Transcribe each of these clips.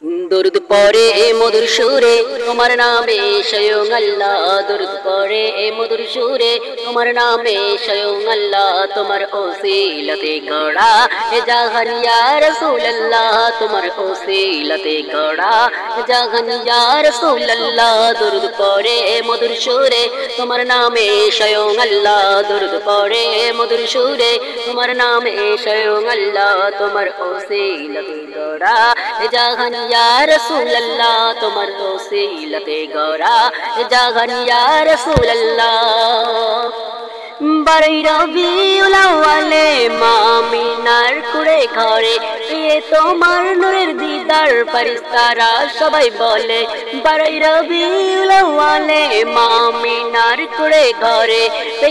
दुरुद पड़े मधुर सुरे तुम्हार नामे स्वयं अल्लाह दुरुद पड़े मधुर सुरे तुम्हार नामे स्वयं अल्लाह तुम्हार ओसीलते गड़ा ए जागन या रसूल अल्लाह तुम्हार ओसीलते गड़ा ए जागन या रसूल अल्लाह दुरुद पड़े मधुर सुरे तुम्हार नामे स्वयं अल्लाह दुरुद पड़े मधुर सुरे तुम्हार नामे स्वयं अल्लाह तुम्हार ओसीलते गड़ा ए जागन या रसूल अल्लाह तुम्हार ओसीलते गौरा जागन या रसूल अल्लाह बारई रबिउल आव्वाले मामिनार कुड़े घरे ये तोमार नूरेर दीदार फरिस्तारा सबाई बोले बारई रबिउल आव्वाले मामिनार कुड़े घरे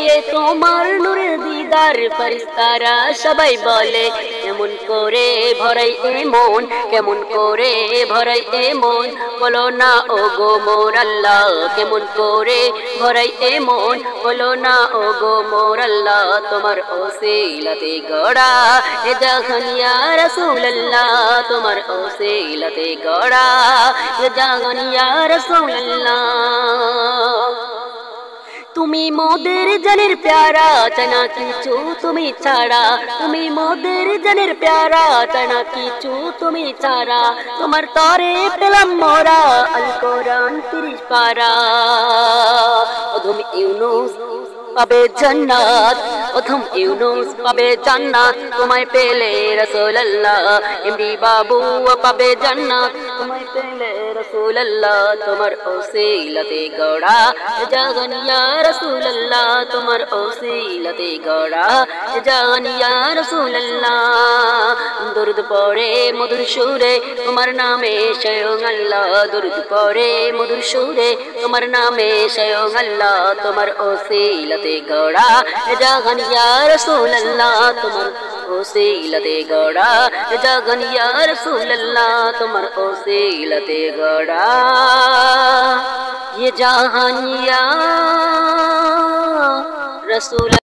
ये तोमार नूरेर दीदार फरिस्तारा सबाई बोले केमन करे भराई ए मन केमन करे भराई ए मन बोलो ना ओ गो मोर अल्लाह केमन करे भराई ए मन बोलो ना ओ गो मोर अल्लाह तुम्हार ओसीलते गड़ा ए जागन या रसूल अल्लाह तुम्हार ओसीलते गड़ा ए जागन या रसूल अल्लाह তুমি মোদের জানের প্যারা চানা কিছু তুমি ছাড়া তুমি মোদের জানের প্যারা চানা কিছু তুমি ছাড়া তোমার তরে পেলাম মোরা আল কোরআন 30 পারা অধম ইউনুস পাবে জান্নাত অধম ইউনুস পাবে জান্নাত তোমায় পেলে রাসূল আল্লাহ এমডি বাবু পাবে জান্নাত তোমায় পেলে রাসূল আল্লাহ তোমার ওসিলতে গড়া জাগান ইয়া রাসূল আল্লাহ তোমার ওসিলতে গড়া জাগান ইয়া রাসূল আল্লাহ দরুদ পড়ে মধুর সুরে তোমার নামে স্বয়ং আল্লাহ দরুদ পড়ে মধুর সুরে তোমার নামে স্বয়ং আল্লাহ তোমার ওসিলতে गौड़ा जागन या रसूल अल्लाह तुम्हार ओसीलते गौड़ा जागन या रसूल अल्लाह तुम्हार ओसीलते गौड़ा ये जागन या रसूल